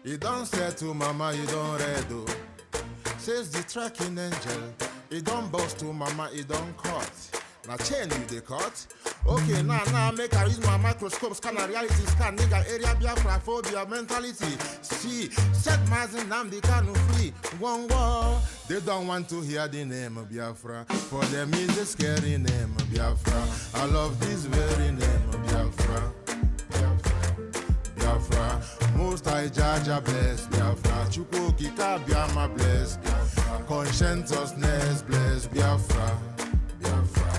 You don't say to mama, you don't read, oh. Says the tracking angel. You don't boast to mama, you don't cut. Now chain you the cut. Okay, now make I use my microscope, scan a reality scan, nigga area Biafra phobia mentality. See, set Mazin Nnamdi Kanu free. One war. They don't want to hear the name of Biafra. For them is a scary name of Biafra. I love this very name of Biafra. Biafra, most I judge a bless Biafra. Chukwuki Biafra bless. Conscientiousness bless Biafra. Biafra.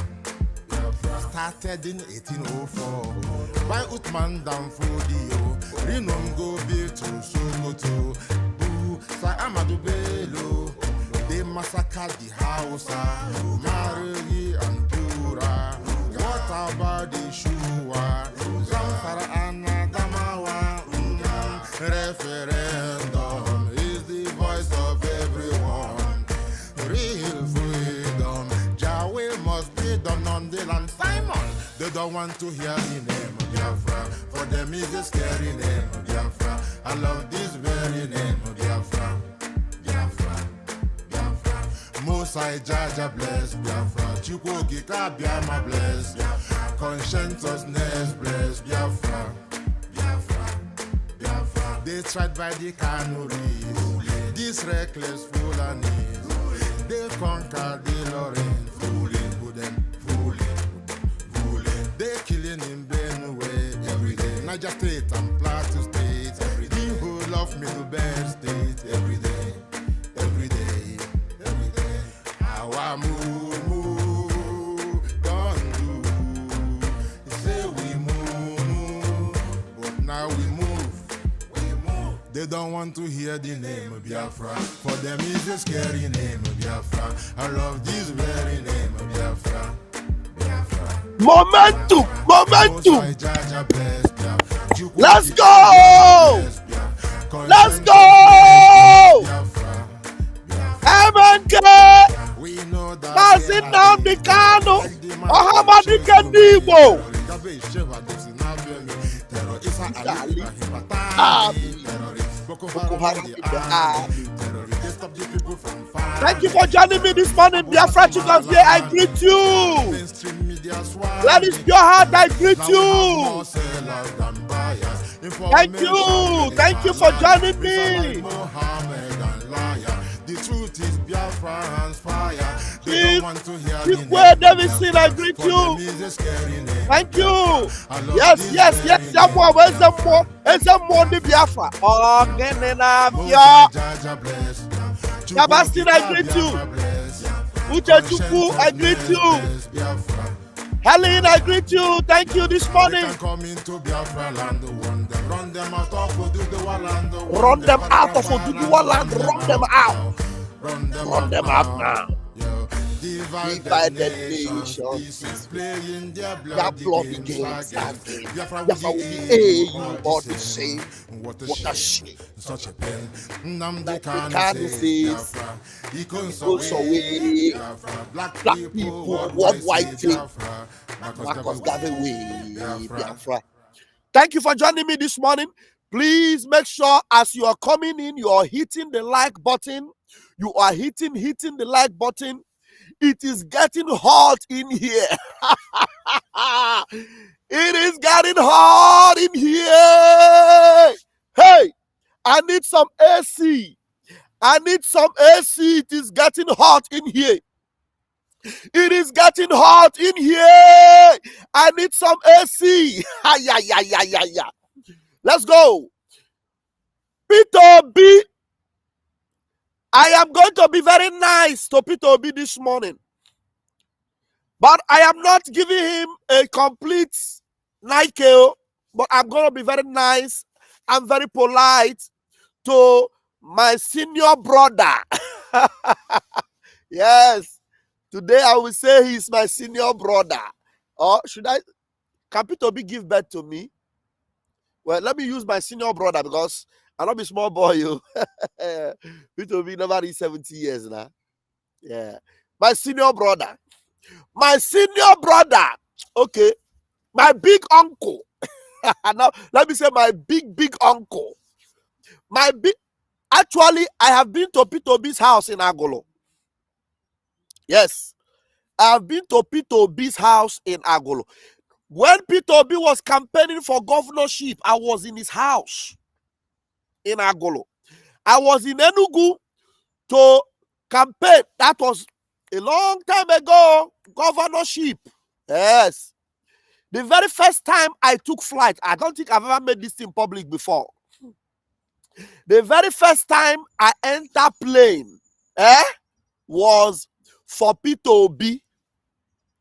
Started in 1804 by Uthman down Fodio. Rinom go be to Sokoto. Sa Amadou Bello. They massacred the Hausa, Marigi and Pura. What about the Shua? Zamfara and Adamawa. Referendum is the voice of everyone. Real freedom, Jawel must be done on the land. Simon, they don't want to hear the name of Biafra. For them is a scary name of Biafra. I love this very name of Biafra. Biafra, Biafra. Most I judge a bless Biafra. Chukwuki Biafra bless. Conscientiousness bless Biafra. Biafra, Biafra. They tried by the Kanuris. These reckless Fulanis. They conquered the Lorraine. They killing in Benue every day. Niger State and Plateau State every day. The whole of Middle State every day, every day, every day. How I move, don't do. They say we move, but now we move. They don't want to hear the name of Biafra. For them is a scary name of Biafra. I love this very name of Biafra. Momentum. Let's go. Let's go. MNK. That's it now. The Kanu. Nnamdi Kanu. Thank you for joining me this morning, Biafra Chickens Day. I greet you. That is your heart. I greet you. Thank you for joining me. The truth is Biafra's fire. They don't want to hear the word Davidson. I greet you. Thank you. Yes. Someone, where's the more? Where's the more the Biafra? Oh, Sebastian, I greet you. Uche Chukwu, I greet you. Helen, I greet you. Thank you this morning. Run them out of Oduduwa land. Run them out. Run them out now. Divided nations. Their blood against again. Biafra will be all the same. What a shame. Such a pain. Nnamdi Kanu says, he goes away. Black people, what white thing? Marcus Gavin Biafra. Thank you for joining me this morning. Please make sure as you are coming in, you are hitting the like button. You are hitting the like button. It is getting hot in here. It is getting hot in here. Hey, I need some AC. It is getting hot in here. It is getting hot in here. I need some AC. Yeah. Let's go. Peter B. I am going to be very nice to Peter Obi this morning. But I am not giving him a complete Nike, but I'm going to be very nice and very polite to my senior brother. Yes. Today I will say he's my senior brother. Or can Peter Obi give birth to me? Well, let me use my senior brother because I'm not a small boy, you. Peter Obi never reached 70 years now. Yeah. My senior brother. Okay. My big uncle. Now, let me say my big uncle. Actually, I have been to P2B's house in Agolo. Yes, I have been to P2B's house in Agolo. When P2B was campaigning for governorship, I was in his house in Agolo. I was in Enugu to campaign. That was a long time ago, governorship. Yes. The very first time I took flight, I don't think I've ever made this in public before. The very first time I entered plane was for P2B.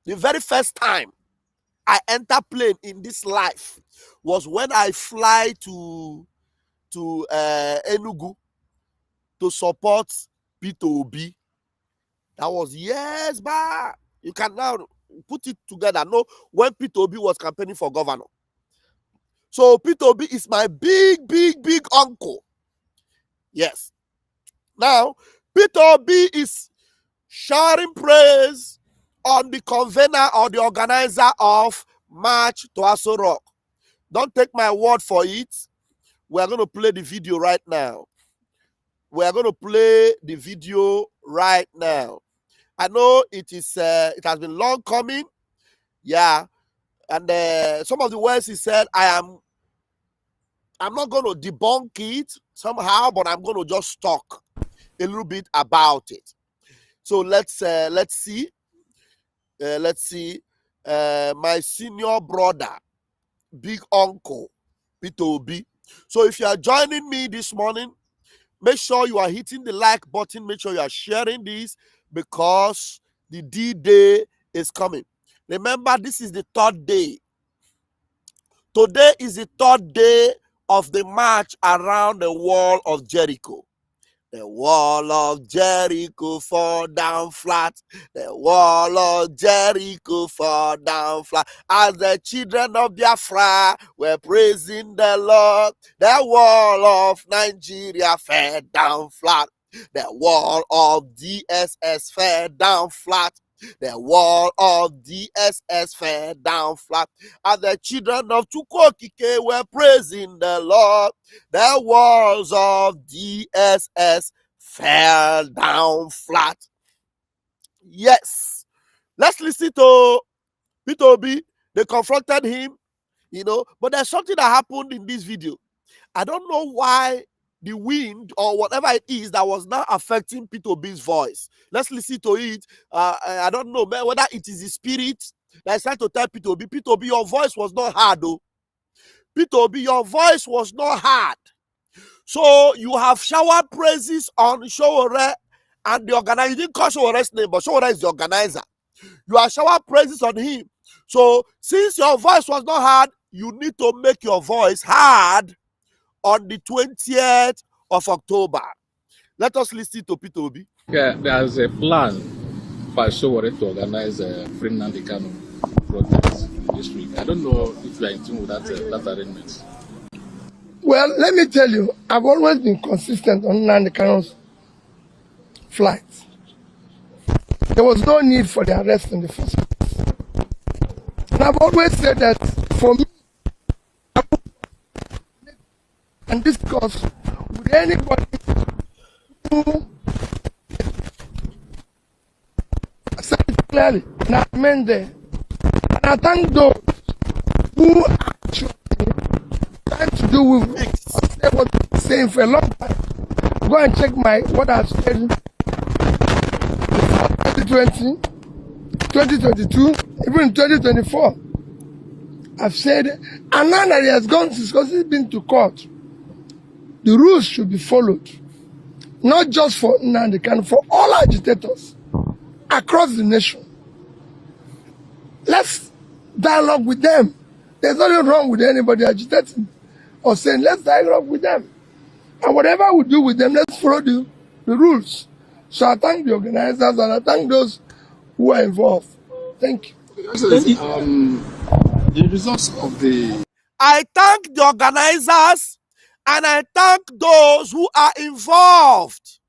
The very first time I entered plane in this life was when I fly to Enugu to support P2B. That was years back. You can now put it together. No, when P2B was campaigning for governor. So P2B is my big, big, big uncle. Yes. Now, P2B is showering praise on the convener or the organizer of March to Aso Rock. Don't take my word for it. We are going to play the video right now. We are going to play the video right now. I know it has been long coming. Yeah. And some of the words he said, I'm not going to debunk it somehow, but I'm going to just talk a little bit about it. So let's see. My senior brother, big uncle, P2B. So if you are joining me this morning, make sure you are hitting the like button. Make sure you are sharing this because the D-Day is coming. Remember, this is the third day. Today is the third day of the march around the wall of Jericho. The wall of Jericho fall down flat. The wall of Jericho fall down flat. As the children of Biafra were praising the Lord, the wall of Nigeria fell down flat. The wall of DSS fell down flat. The wall of DSS fell down flat. As the children of Chukwokike were praising the Lord, the walls of DSS fell down flat. Yes. Let's listen to P2B. They confronted him, but there's something that happened in this video. I don't know why the wind or whatever it is that was now affecting P2B's voice. Let's listen to it. I don't know whether it is the spirit that is trying to tell P2B. P2B, your voice was not hard, though. P2B, your voice was not hard. So you have showered praises on Sowore and the organizer. You didn't call Showore's name, but Sowore is the organizer. You have showered praises on him. So since your voice was not hard, you need to make your voice hard on the 20th of October. Let us listen to P2B. Yeah, there's a plan for Sowore to organize a free Nnamdi Kanu protest this week. I don't know if you are in tune with that arrangement. Well, let me tell you, I've always been consistent on Nnamdi Kanu's flight. There was no need for the arrest in the first place. And I've always said that for me, and discuss with anybody who said it clearly, and I meant there. And I thank those who actually trying to do with what I'm saying for a long time. Go and check what I've said before 2020, 2022, even 2024. I've said, and now that he has gone because he's been to court, the rules should be followed. Not just for Nnamdi Kanu, for all agitators across the nation. Let's dialogue with them. There's nothing wrong with anybody agitating or saying, let's dialogue with them. And whatever we do with them, let's follow the rules. So I thank the organizers and I thank those who are involved. Thank you. The results of the... I thank the organizers and I thank those who are involved.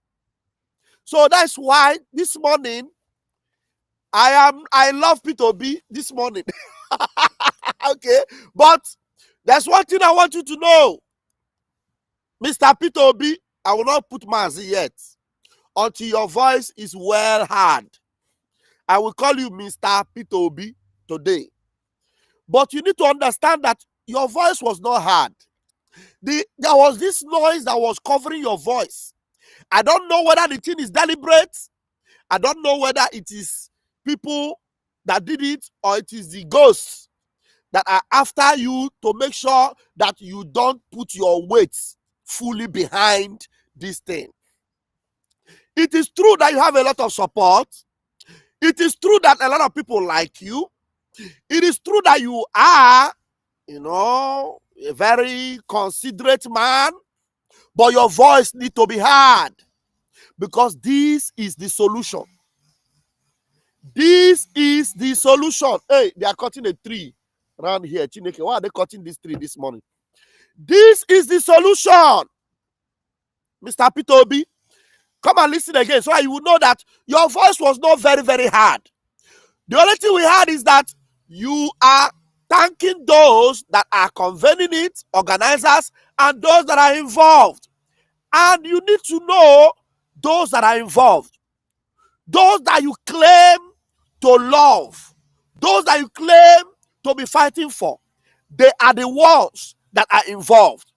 So that's why this morning, I love P2B this morning. Okay, but there's one thing I want you to know. Mr. Peter Obi, I will not put Mazi yet until your voice is well heard. I will call you Mr. Peter Obi today. But you need to understand that your voice was not heard. There was this noise that was covering your voice. I don't know whether the thing is deliberate. I don't know whether it is people that did it or it is the ghosts that are after you to make sure that you don't put your weight fully behind this thing. It is true that you have a lot of support. It is true that a lot of people like you. It is true that you are, a very considerate man, but your voice needs to be heard because this is the solution. This is the solution. Hey, they are cutting a tree around here. Chineke, why are they cutting this tree this morning? This is the solution. Mr. Peter Obi, come and listen again so that you will know that your voice was not very, very hard. The only thing we had is that you are thanking those that are convening it, organizers, and those that are involved. And you need to know those that are involved. Those that you claim to love. Those that you claim to be fighting for. They are the ones that are involved.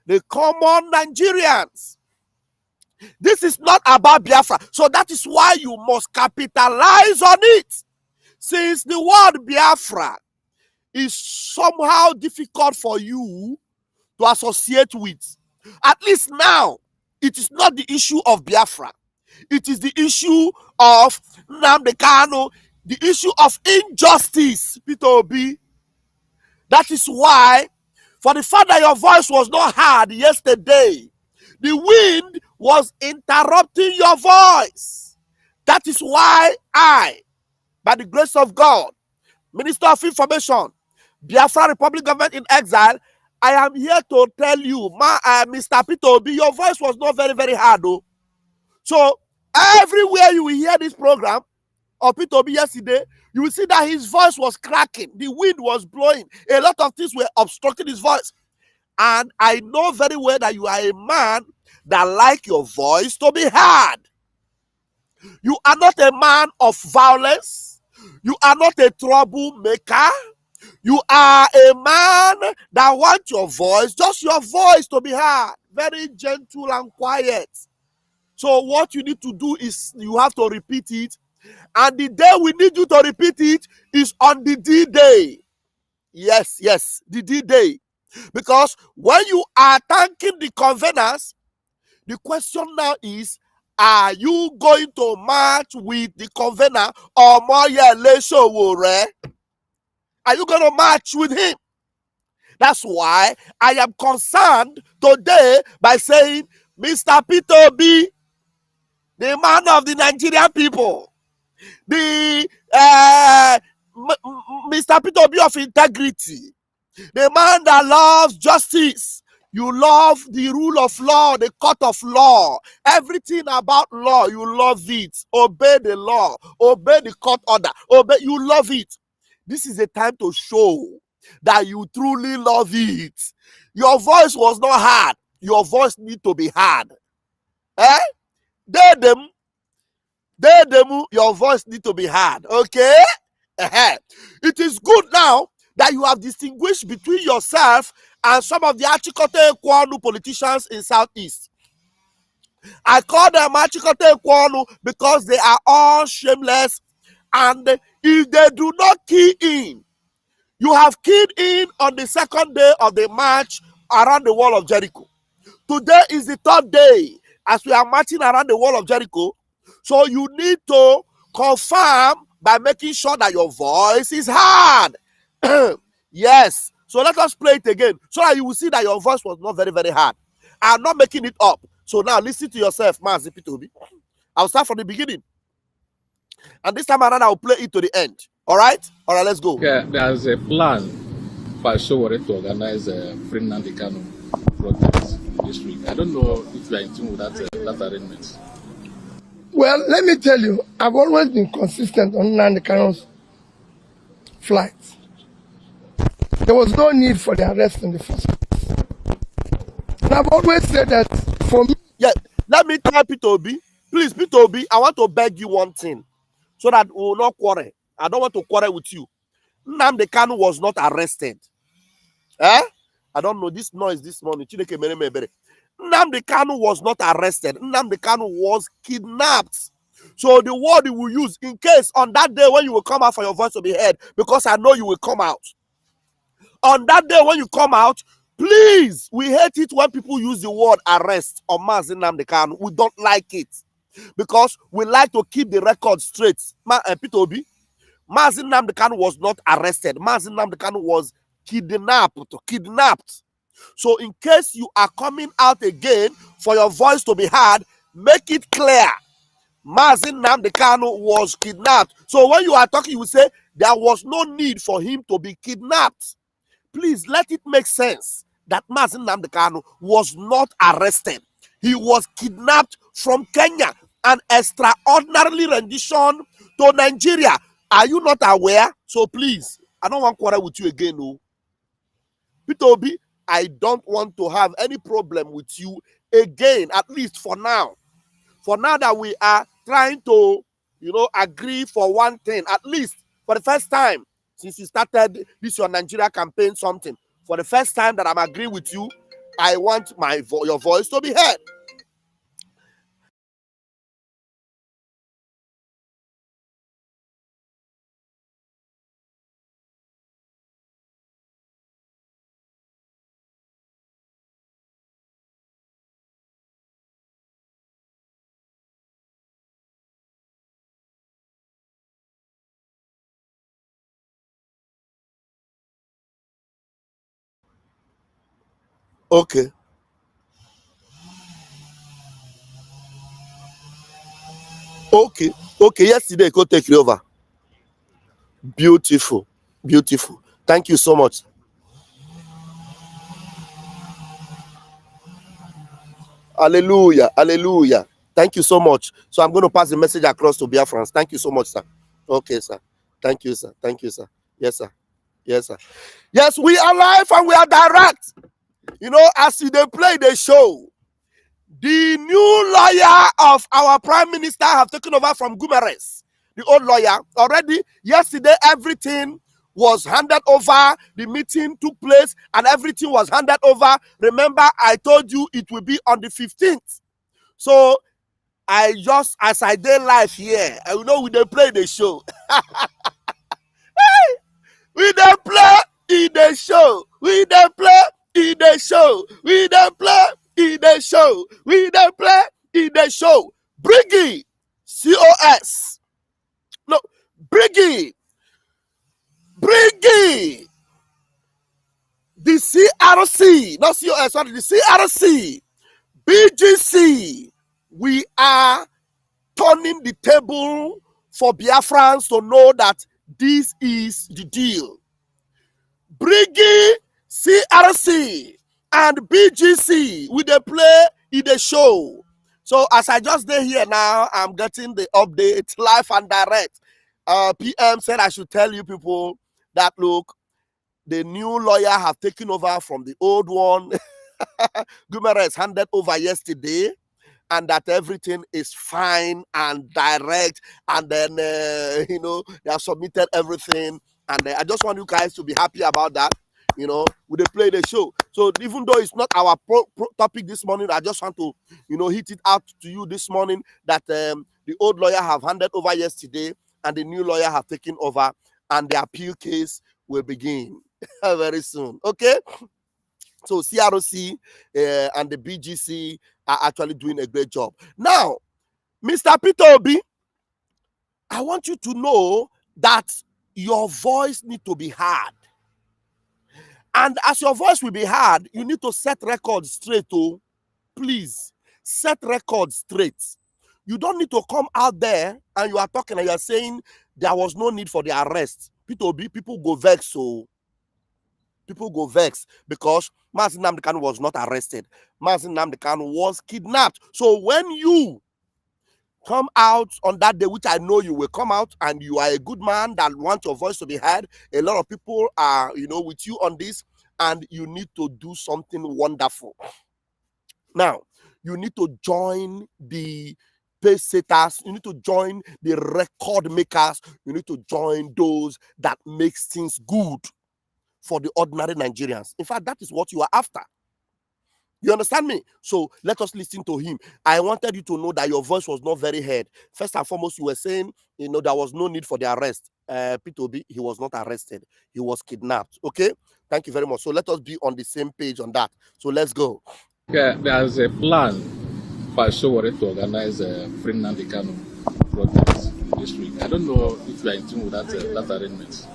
The common Nigerians. This is not about Biafra. So that is why you must capitalize on it. Since the word Biafra is somehow difficult for you to associate with, at least now, it is not the issue of Biafra. It is the issue of Nnamdi Kanu, the issue of injustice, Peter Obi. That is why, for the fact that your voice was not heard yesterday, the wind was interrupting your voice. That is why I, by the grace of God, Minister of Information, Biafra Republic Government in Exile, I am here to tell you, Mr. Peter Obi, your voice was not very, very hard, though. So, everywhere you will hear this program of Peter Obi yesterday, you will see that his voice was cracking. The wind was blowing. A lot of things were obstructing his voice. And I know very well that you are a man that like your voice to be heard. You are not a man of violence. You are not a troublemaker. You are a man that wants your voice, just your voice to be heard. Very gentle and quiet. So what you need to do is you have to repeat it. And the day we need you to repeat it is on the D-Day. Yes, the D-Day. Because when you are thanking the conveners, the question now is, are you going to march with the convener or Moyele Sowore? Are you going to march with him? That's why I am concerned today by saying, Mr. Peter Obi, the man of the Nigerian people, the Mr. Peter Obi of integrity, the man that loves justice. You love the rule of law, the court of law. Everything about law, you love it. Obey the law. Obey the court order. Obey. You love it. This is a time to show that you truly love it. Your voice was not heard. Your voice need to be heard. Your voice need to be heard. Okay? It is good now that you have distinguished between yourself and some of the Achikote Kwanu politicians in Southeast. I call them Achikote Kwanu because they are all shameless, and if they do not key in, you have keyed in on the second day of the march around the wall of Jericho. Today is the third day as we are marching around the wall of Jericho. So you need to confirm by making sure that your voice is heard. Yes. So let us play it again so that you will see that your voice was not very, very hard. I'm not making it up. So now listen to yourself, Mazi Peter Obi. I'll start from the beginning. And this time around, I'll play it to the end. All right? All right, let's go. Yeah, there's a plan for Sowore to organize a free Nnamdi Kanu protest this week. I don't know if you are in tune with that arrangement. Well, let me tell you, I've always been consistent on Nnamdi Kanu's flights. There was no need for the arrest in the first place. And I've always said that for me. Yeah, let me tell Peter Obi. Please, Peter Obi, I want to beg you one thing so that we will not quarrel. I don't want to quarrel with you. Nnamdi Kanu was not arrested. Eh? I don't know this noise this morning. Nnamdi Kanu was not arrested. Nnamdi Kanu was kidnapped. So the word you will use in case on that day when you will come out for your voice to be heard, because I know you will come out. On that day when you come out, please, we hate it when people use the word arrest or Mazi Nnamdi Kanu. We don't like it because we like to keep the record straight. Peter Obi, Mazi Nnamdi Kanu was not arrested. Mazi Nnamdi Kanu was kidnapped. So in case you are coming out again for your voice to be heard, make it clear. Mazi Nnamdi Kanu was kidnapped. So when you are talking, you will say there was no need for him to be kidnapped. Please let it make sense that Mazi Nnamdi Kanu was not arrested. He was kidnapped from Kenya, an extraordinary rendition to Nigeria. Are you not aware? So please, I don't want to quarrel with you again. No. Peter Obi, I don't want to have any problem with you again, at least for now. For now that we are trying to, agree for one thing, at least for the first time since you started this your Nigeria campaign something, for the first time that I'm agreeing with you, I want your voice to be heard. Okay. Okay. Yesterday, go take it over. Beautiful. Thank you so much. Hallelujah. Thank you so much. So I'm going to pass the message across to Biafrans. Thank you so much, sir. Okay, sir. Thank you, sir. Yes, sir. Yes, we are live and we are direct. As they play the show, the new lawyer of our prime minister have taken over from Gumeres, the old lawyer. Already yesterday, everything was handed over. The meeting took place and everything was handed over. Remember, I told you it will be on the 15th. So I just, as I did live here, we dey play the show. We dey play in the show. We dey play in the show. We dey play in the show. We dey play in the show. Briggy, COS. No, Briggy. The CRC, not COS, sorry, the CRC, BGC. We are turning the table for Biafrans to know that this is the deal. Briggy, CRC, and BGC with the play in the show. So as I just did here now, I'm getting the update live and direct. PM said I should tell you people that look, the new lawyer have taken over from the old one. Gumeres handed over yesterday, and that everything is fine and direct. And then they have submitted everything. And I just want you guys to be happy about that. We they play the show. So even though it's not our topic this morning, I just want to, hit it out to you this morning that the old lawyer have handed over yesterday and the new lawyer have taken over, and the appeal case will begin very soon. Okay? So CROC and the BGC are actually doing a great job. Now, Mr. Peter Obi, I want you to know that your voice needs to be heard. And as your voice will be heard, you need to set records straight. Oh, please, set records straight. You don't need to come out there and you are talking and you are saying there was no need for the arrest. Peter Obi, people go vex. So people go vex because Mazi Nnamdi Kanu was not arrested. Mazi Nnamdi Kanu was kidnapped. So when you come out on that day, which I know you will come out, and you are a good man that wants your voice to be heard, a lot of people are, with you on this, and you need to do something wonderful. Now, you need to join the pace setters, you need to join the record makers, you need to join those that makes things good for the ordinary Nigerians. In fact, that is what you are after. You understand me? So let us listen to him. I wanted you to know that your voice was not very heard. First and foremost, you were saying, there was no need for the arrest. P2B, he was not arrested. He was kidnapped. Okay? Thank you very much. So let us be on the same page on that. So let's go. Yeah, there's a plan by Sowore to organize a free Nnamdi Kanu protest this week. I don't know if you are in tune with that arrangement.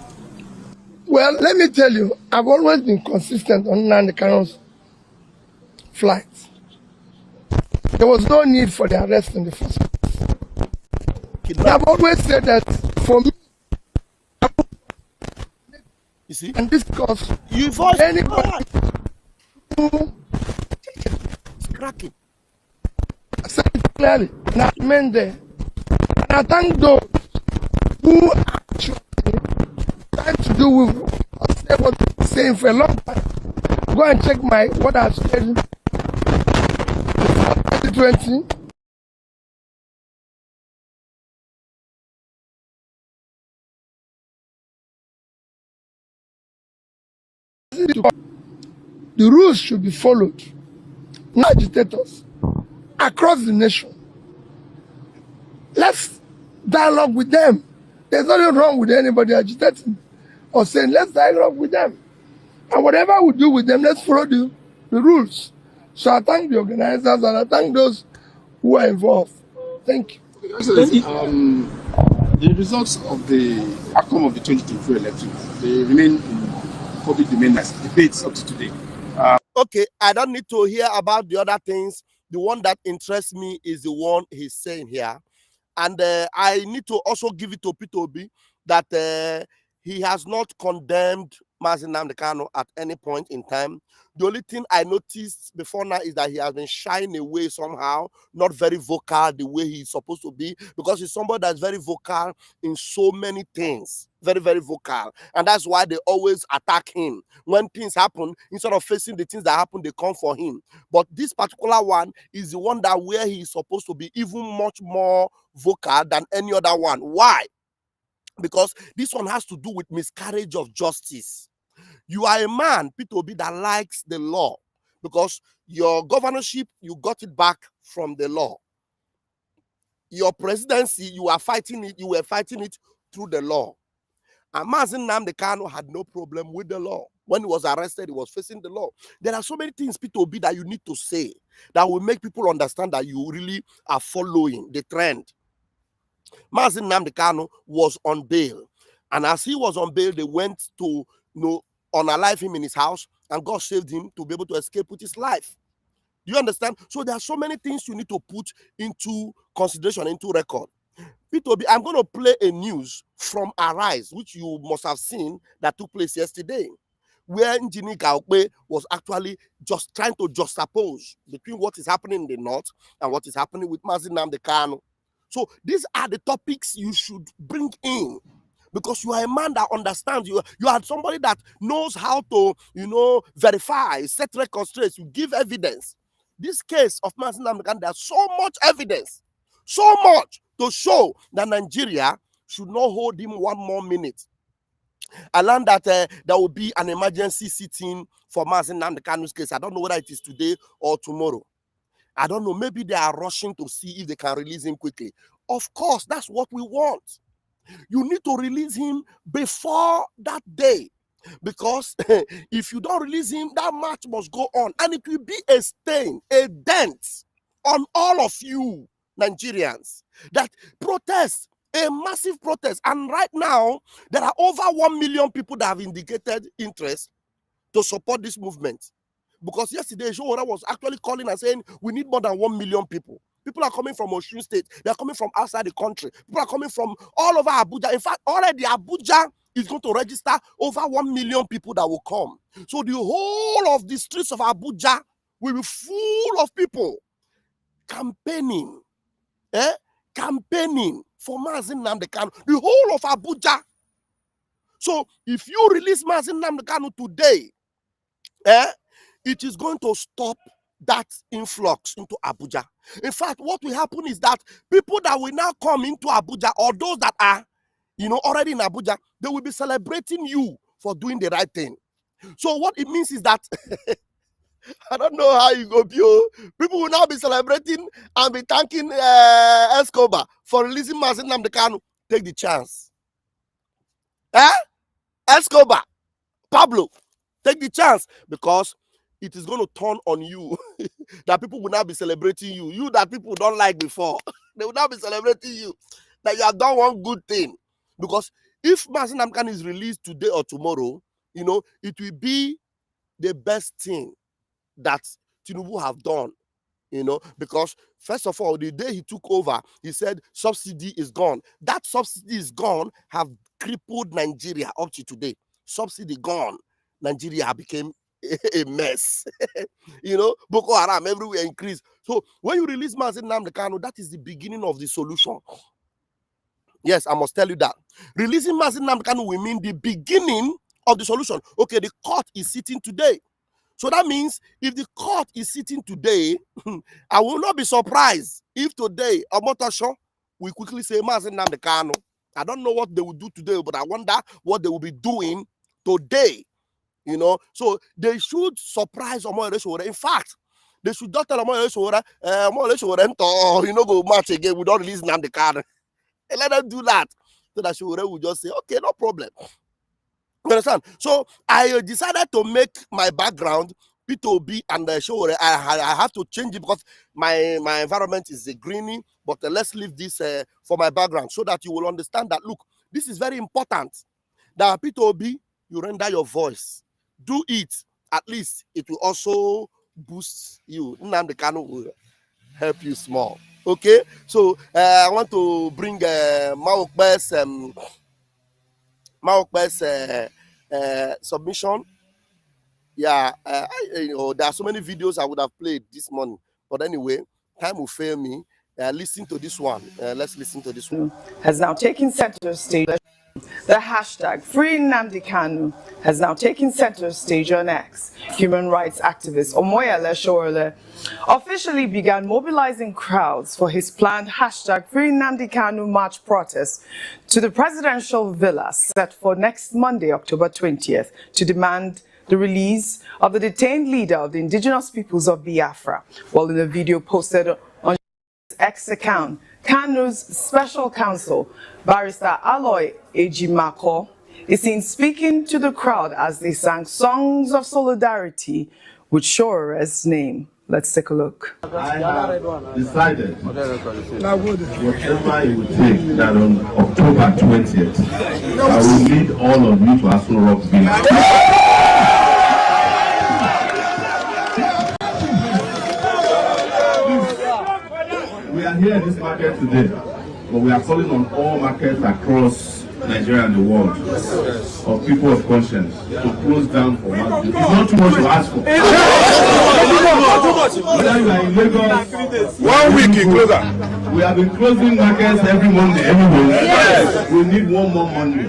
Well, let me tell you, I've always been consistent on Nnamdi Kanu's flight. There was no need for the arrest in the first place. I've always said that for me, you see, and discuss you voice anybody who is cracking. I said it clearly, not men there. And I thank those who actually trying to do with say what I'm saying for a long time. Go and check what I've said before 2020. The rules should be followed. No agitators across the nation. Let's dialogue with them. There's nothing wrong with anybody agitating or saying let's dialogue with them. And whatever we do with them, let's follow the rules. So I thank the organizers and I thank those who are involved. Thank you. Excellency, the results of the outcome of the 2024 election, they remain in public domain as debates up to today. Okay, I don't need to hear about the other things. The one that interests me is the one he's saying here. And I need to also give it to P2B that he has not condemned Nnamdi Kanu at any point in time. The only thing I noticed before now is that he has been shying away somehow, not very vocal the way he's supposed to be, because he's somebody that's very vocal in so many things. Very, very vocal. And that's why they always attack him. When things happen, instead of facing the things that happen, they come for him. But this particular one is the one that where he's supposed to be even much more vocal than any other one. Why? Because this one has to do with miscarriage of justice. You are a man, P2B, that likes the law because your governorship, you got it back from the law. Your presidency, you were fighting it through the law. And Nnamdi Kanu had no problem with the law. When he was arrested, he was facing the law. There are so many things, P2B, that you need to say that will make people understand that you really are following the trend. Nnamdi Kanu was on bail. And as he was on bail, they went to unalive him in his house, and God saved him to be able to escape with his life. Do you understand? So there are so many things you need to put into consideration, into record. P2B, I'm going to play a news from Arise, which you must have seen that took place yesterday, where Njini Gaokwe was actually just trying to juxtapose between what is happening in the north and what is happening with Nnamdi Kanu. So these are the topics you should bring in, because you are a man that understands. You are somebody that knows how to, verify, set record straight, you give evidence. This case of Nnamdi Kanu, there's so much evidence, so much to show that Nigeria should not hold him one more minute. I learned that there will be an emergency sitting for Nnamdi Kanu's case. I don't know whether it is today or tomorrow. I don't know. Maybe they are rushing to see if they can release him quickly. Of course, that's what we want. You need to release him before that day, because if you don't release him, that march must go on, and it will be a stain, a dent on all of you Nigerians that protest, a massive protest. And right now, there are over 1 million people that have indicated interest to support this movement. Because yesterday, Sowore was actually calling and saying, we need more than 1 million people. People are coming from Osun State. They are coming from outside the country. People are coming from all over Abuja. In fact, already Abuja is going to register over 1 million people that will come. So the whole of the streets of Abuja will be full of people campaigning. Campaigning for Nnamdi Kanu. The whole of Abuja. So if you release Nnamdi Kanu today, it is going to stop that influx into Abuja. In fact, what will happen is that people that will now come into Abuja, or those that are, already in Abuja, they will be celebrating you for doing the right thing. So what it means is that I don't know how you go, Pio. People will now be celebrating and be thanking Escobar for releasing Nnamdi Kanu. Take the chance. Escobar, Pablo, take the chance, because it is going to turn on you. That people will now be celebrating you. You that people don't like before. They will now be celebrating you. That you have done one good thing. Because if Nnamdi Kanu is released today or tomorrow, it will be the best thing that Tinubu have done. Because first of all, the day he took over, he said subsidy is gone. That subsidy is gone, have crippled Nigeria up to today. Subsidy gone. Nigeria became a mess. Boko Haram everywhere increased. So when you release Nnamdi Kanu, that is the beginning of the solution. Yes, I must tell you that. Releasing Nnamdi Kanu will mean the beginning of the solution. Okay, the court is sitting today. So that means if the court is sitting today, I will not be surprised if today Omotosho will quickly say Nnamdi Kanu. I don't know what they will do today, but I wonder what they will be doing today. So they should surprise Omoyele Sowore. In fact, they should just tell Omoyele Sowore, go match again. We don't release Nnamdi Kanu. And let them do that. So that Sowore will just say, okay, no problem. You understand? So I decided to make my background P2B and Sowore. I have to change it because my environment is a greeny. But let's leave this for my background so that you will understand that, look, this is very important. That P2B, you render your voice. Do it. At least it will also boost you. Nnamdi Kanu will help you small. Okay? So I want to bring Maokbe's submission. Yeah, there are so many videos I would have played this morning, but anyway, time will fail me. Listen to this one. Let's listen to this one. Has now taken center stage. The hashtag Free Nnamdi Kanu has now taken center stage on X. Human rights activist Omoyele Sowore officially began mobilizing crowds for his planned hashtag Free Nnamdi Kanu march protest to the presidential villa set for next Monday, October 20th, to demand the release of the detained leader of the indigenous peoples of Biafra. While in a video posted on X account, Kanu's special counsel, Barrister Aloy Ejimako, is seen speaking to the crowd as they sang songs of solidarity with Sowore's name. Let's take a look. I have decided, whatever it will take, that on October 20th, I will lead all of you to Aso Rock Village. We are here in this market today, but we are calling on all markets across Nigeria and the world of people of conscience to close down for one. It's not too much to ask for. Whether you are in Lagos, 1 week in closer. We have been closing markets every Monday, every Wednesday. Yes. We need one more Monday.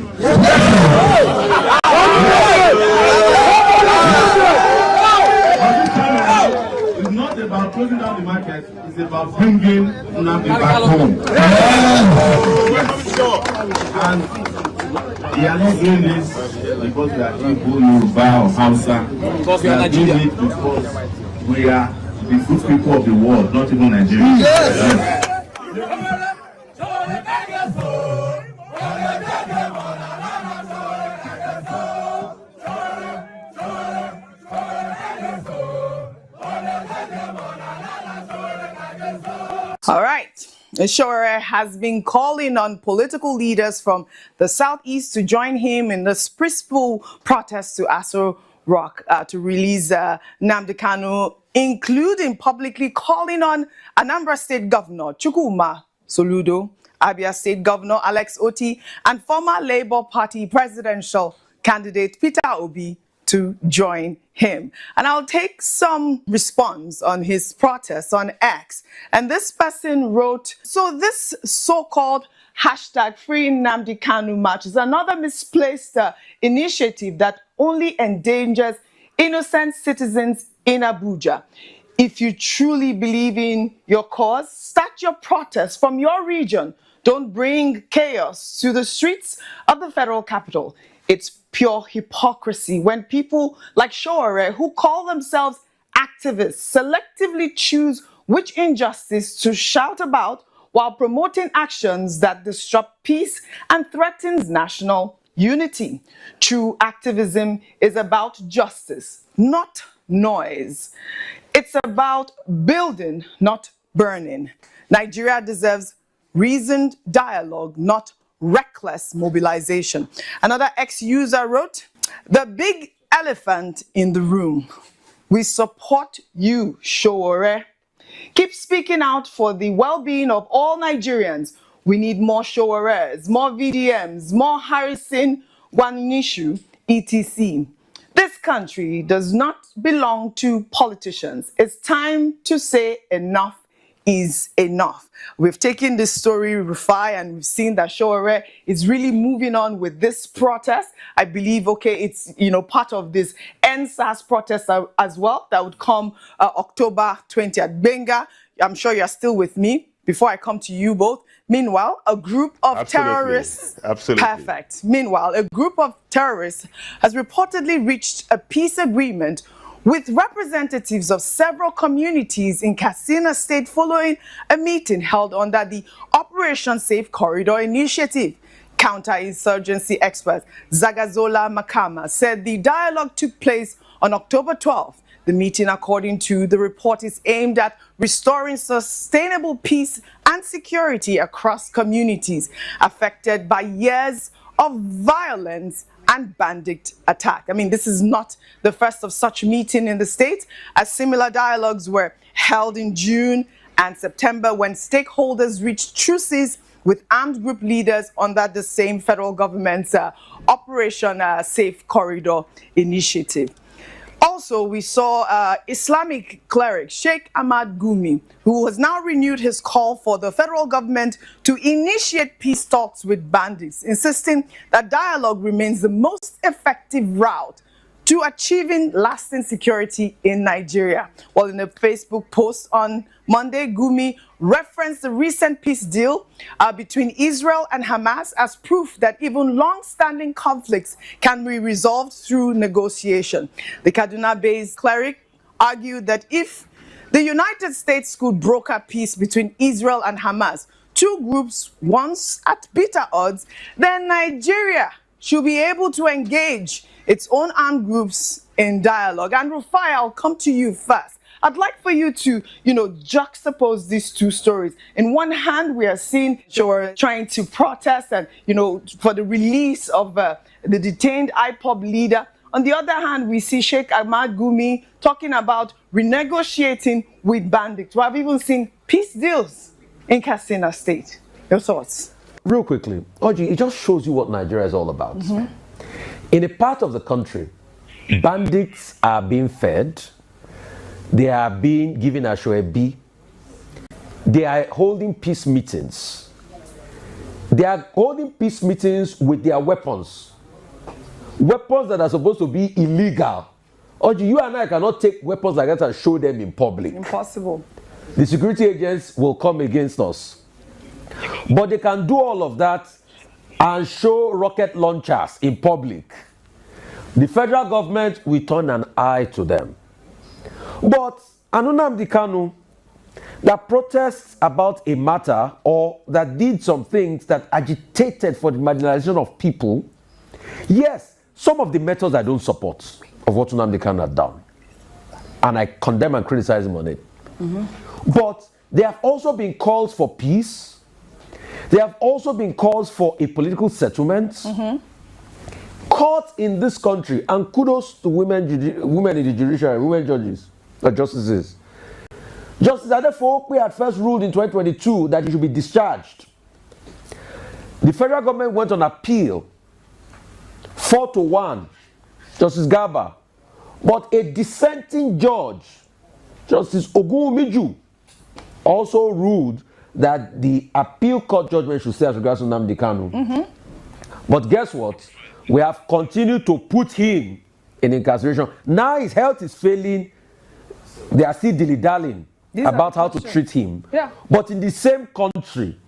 It's not about closing down the market, it's about bringing Nnamdi back home. And we are not doing this because we are Igbo, Yoruba, or Hausa. We are doing it because we are the good people of the world, not even Nigerians. Yes. All right. Sowore has been calling on political leaders from the southeast to join him in this peaceful protest to Aso Rock to release Nnamdi Kanu, including publicly calling on Anambra State Governor Chukwuma Soludo, Abia State Governor Alex Oti, and former Labour Party presidential candidate Peter Obi to join him. And I'll take some response on his protest on X. And this person wrote, so this so-called hashtag Free Nnamdi Kanu march is another misplaced initiative that only endangers innocent citizens in Abuja. If you truly believe in your cause, start your protest from your region. Don't bring chaos to the streets of the federal capital. It's pure hypocrisy when people like Sowore, who call themselves activists, selectively choose which injustice to shout about while promoting actions that disrupt peace and threatens national unity. True activism is about justice, not noise. It's about building, not burning. Nigeria deserves reasoned dialogue, not reckless mobilization. Another ex-user wrote, "The big elephant in the room. We support you, Sowore. Keep speaking out for the well-being of all Nigerians. We need more Sowores, more VDMs, more Harrison Gwanishu, etc. This country does not belong to politicians. It's time to say enough is enough." We've taken this story, Rufai, and we've seen that Sowore is really moving on with this protest. I believe, okay, it's, part of this NSAS protest as well that would come October 20th. Benga, I'm sure you're still with me before I come to you both. Meanwhile, a group of terrorists... Absolutely. Perfect. Meanwhile, a group of terrorists has reportedly reached a peace agreement with representatives of several communities in Katsina State following a meeting held under the Operation Safe Corridor Initiative. Counterinsurgency expert Zagazola Makama said the dialogue took place on October 12th. The meeting, according to the report, is aimed at restoring sustainable peace and security across communities affected by years of violence and bandit attack. I mean, this is not the first of such meeting in the state, as similar dialogues were held in June and September when stakeholders reached truces with armed group leaders under the same federal government's Operation Safe Corridor Initiative. Also, we saw Islamic cleric Sheikh Ahmad Gumi, who has now renewed his call for the federal government to initiate peace talks with bandits, insisting that dialogue remains the most effective route to achieving lasting security in Nigeria. Well, in a Facebook post on Monday, Gumi referenced the recent peace deal between Israel and Hamas as proof that even long-standing conflicts can be resolved through negotiation. The Kaduna-based cleric argued that if the United States could broker peace between Israel and Hamas, two groups once at bitter odds, then Nigeria should be able to engage its own armed groups in dialogue. And Rufai, I'll come to you first. I'd like for you to, juxtapose these two stories. In one hand, we are seeing Sowore trying to protest and, for the release of the detained IPOB leader. On the other hand, we see Sheikh Ahmad Gumi talking about renegotiating with bandits. We have even seen peace deals in Katsina State. Your thoughts? Real quickly, Oji, it just shows you what Nigeria is all about. In a part of the country, bandits are being fed, they are being given a shoebi, they are holding peace meetings. They are holding peace meetings with their weapons. Weapons that are supposed to be illegal. Oji, you and I cannot take weapons like that and show them in public. Impossible. The security agents will come against us. But they can do all of that and show rocket launchers in public. The federal government will turn an eye to them. But Nnamdi Kanu that protests about a matter or that did some things that agitated for the marginalization of people, yes, some of the methods I don't support of what Nnamdi Kanu had done. And I condemn and criticize him on it. But there have also been calls for peace. There have also been calls for a political settlement. Courts in this country, and kudos to women in the judiciary, women judges, justices. Justice Adefokwe had first ruled in 2022 that he should be discharged. The federal government went on appeal, 4-1, Justice Garba. But a dissenting judge, Justice Ogunmiju, also ruled that the appeal court judgment should stay as regards to Nnamdi Kanu. But guess what? We have continued to put him in incarceration. Now his health is failing. They are still dilly-dallying about how to treat him. Yeah. But in the same country,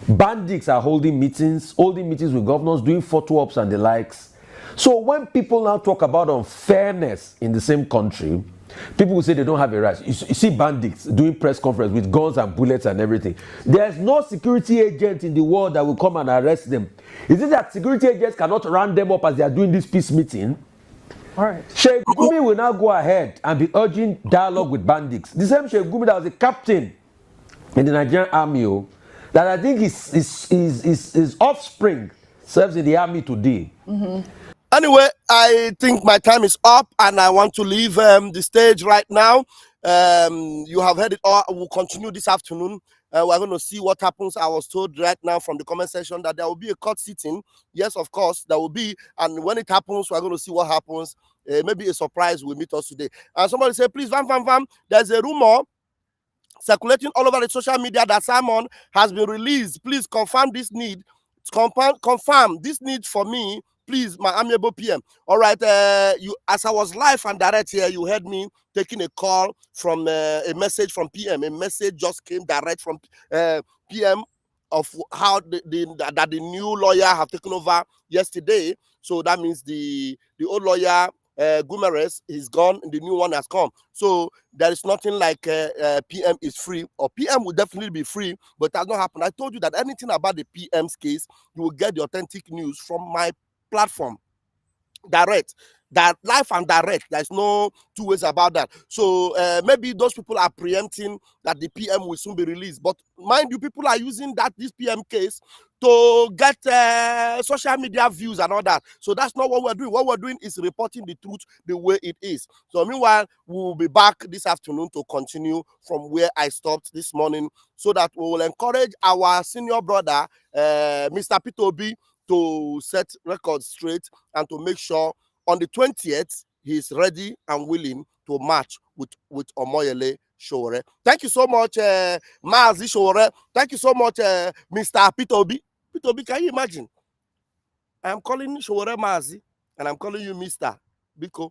bandits are holding meetings with governors, doing photo ops and the likes. So when people now talk about unfairness in the same country, people will say they don't have a right. You see bandits doing press conference with guns and bullets and everything. There's no security agent in the world that will come and arrest them. Is it that security agents cannot round them up as they are doing this peace meeting? All right. Sheikh Gumi will now go ahead and be urging dialogue with bandits. The same Sheikh Gumi that was a captain in the Nigerian army, that I think his offspring serves in the army today. Anyway, I think my time is up and I want to leave the stage right now. You have heard it all. We'll continue this afternoon. We're going to see what happens. I was told right now from the comment section that there will be a court sitting. Yes, of course, there will be. And when it happens, we're going to see what happens. Maybe a surprise will meet us today. And somebody said, please, Vam, there's a rumor circulating all over the social media that Simon has been released. Please confirm this need. Confirm this need for me. Please, my amiable PM. All right, you, as I was live and direct here, you heard me taking a call from a message from PM. A message just came direct from PM of how that the new lawyer have taken over yesterday. So that means the old lawyer Gumeres is gone and the new one has come. So there is nothing like PM is free, or PM will definitely be free, but it has not happened. I told you that anything about the PM's case, you will get the authentic news from my platform. Direct, that live and direct. There's no two ways about that. So maybe those people are preempting that the PM will soon be released. But mind you, people are using this PM case to get social media views and all that. So that's not what we're doing. What we're doing is reporting the truth the way it is. So meanwhile, we will be back this afternoon to continue from where I stopped this morning, so that we will encourage our senior brother, Mr. P2B, to set records straight and to make sure on the 20th he is ready and willing to match with Omoyele Sowore. Thank you so much, Mazi Sowore. Thank you so much, Mr. P2B. P2B, can you imagine? I am calling Sowore Mazi and I'm calling you Mr. Biko.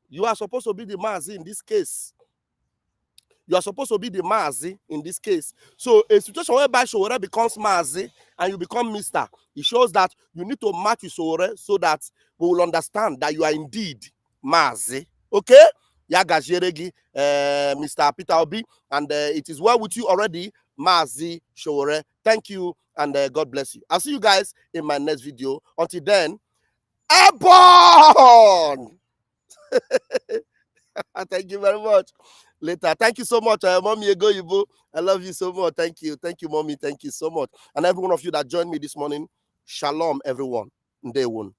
You are supposed to be the Mazi in this case. You are supposed to be the Mazi in this case. So a situation whereby Sowore becomes Mazi and you become Mr. It shows that you need to match with Sowore so that we will understand that you are indeed Mazi. Okay? Yaga Jeregi, Mr. Peter Obi, and it is well with you already, Mazi Sowore. Thank you and God bless you. I'll see you guys in my next video. Until then, airborne! Thank you very much. Later. Thank you so much, Mommy Ego Ibo. I love you so much. Thank you. Thank you, Mommy. Thank you so much. And every one of you that joined me this morning, shalom, everyone. Day one.